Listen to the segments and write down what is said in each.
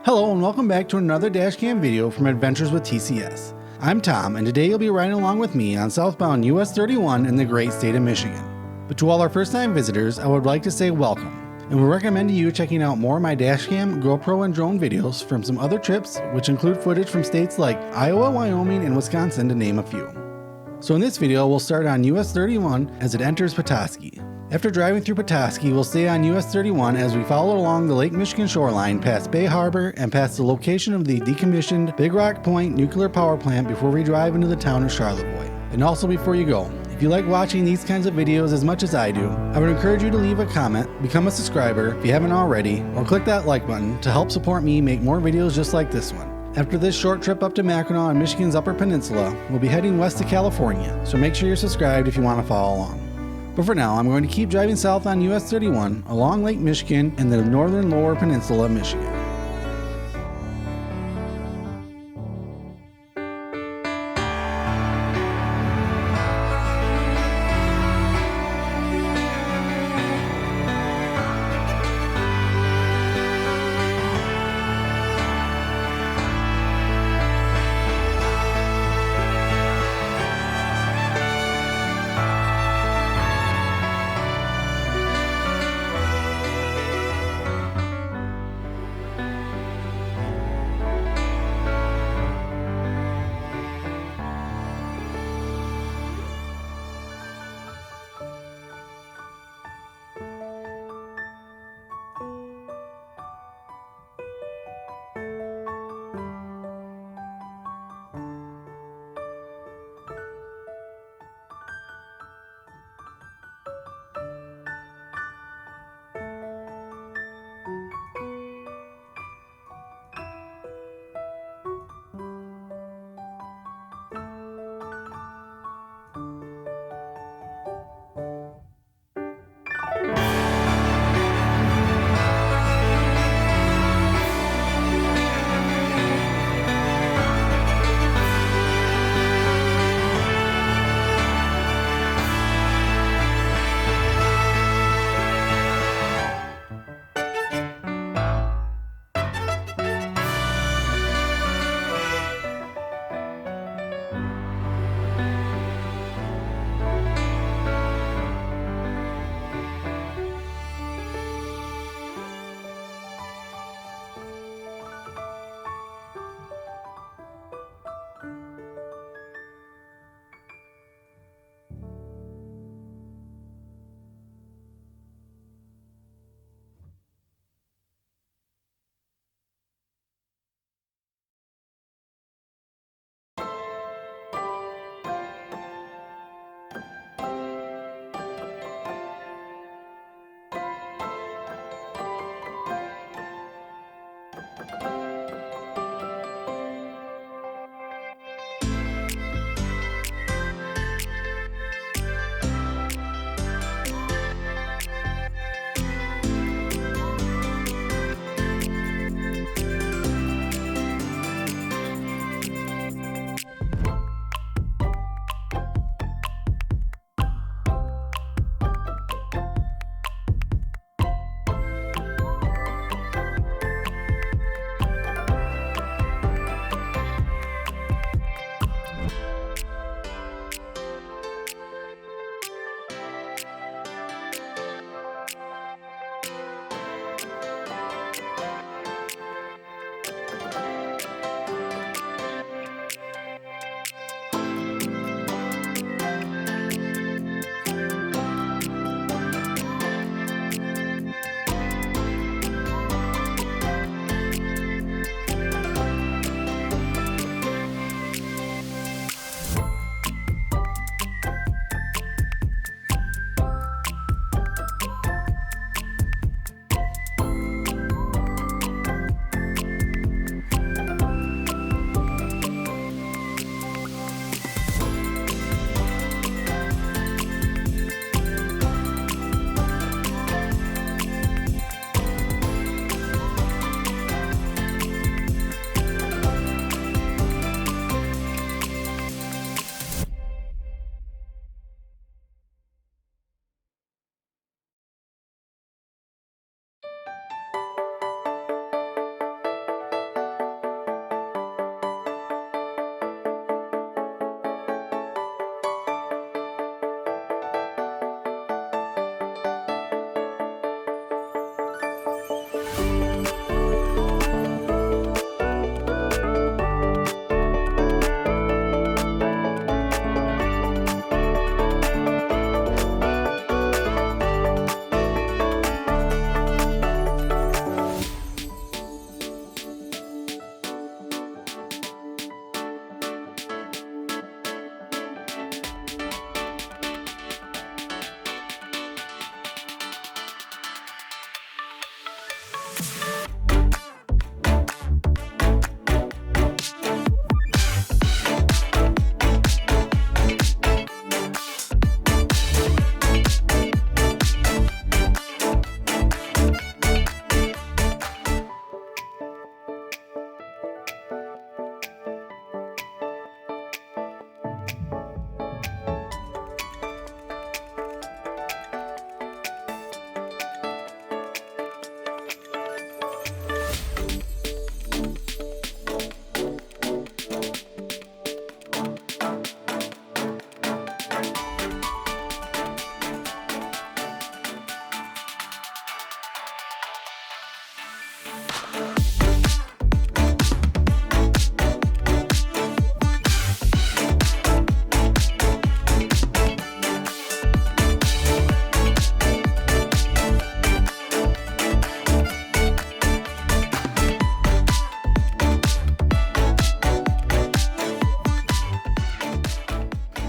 Hello and welcome back to another Dashcam video from Adventures with TCS. I'm Tom, and today you'll be riding along with me on southbound US 31 in the great state of Michigan. But to all our first-time visitors, I would like to say welcome, and we recommend to you checking out more of my Dashcam, GoPro, and drone videos from some other trips, which include footage from states like Iowa, Wyoming, and Wisconsin, to name a few. So in this video, we'll start on US 31 as it enters Petoskey. After driving through Petoskey, we'll stay on US 31 as we follow along the Lake Michigan shoreline past Bay Harbor and past the location of the decommissioned Big Rock Point nuclear power plant before we drive into the town of Charlevoix. And also before you go, if you like watching these kinds of videos as much as I do, I would encourage you to leave a comment, become a subscriber if you haven't already, or click that like button to help support me make more videos just like this one. After this short trip up to Mackinac on Michigan's Upper Peninsula, we'll be heading west to California, so make sure you're subscribed if you want to follow along. But for now, I'm going to keep driving south on US 31 along Lake Michigan in the northern lower peninsula of Michigan.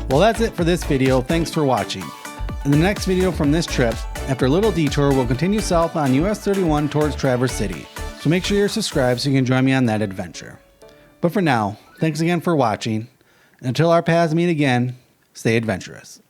Well, that's it for this video. Thanks for watching. In the next video from this trip, after a little detour, we'll continue south on US 31 towards Traverse City. So make sure you're subscribed so you can join me on that adventure. But for now, thanks again for watching. Until our paths meet again, stay adventurous.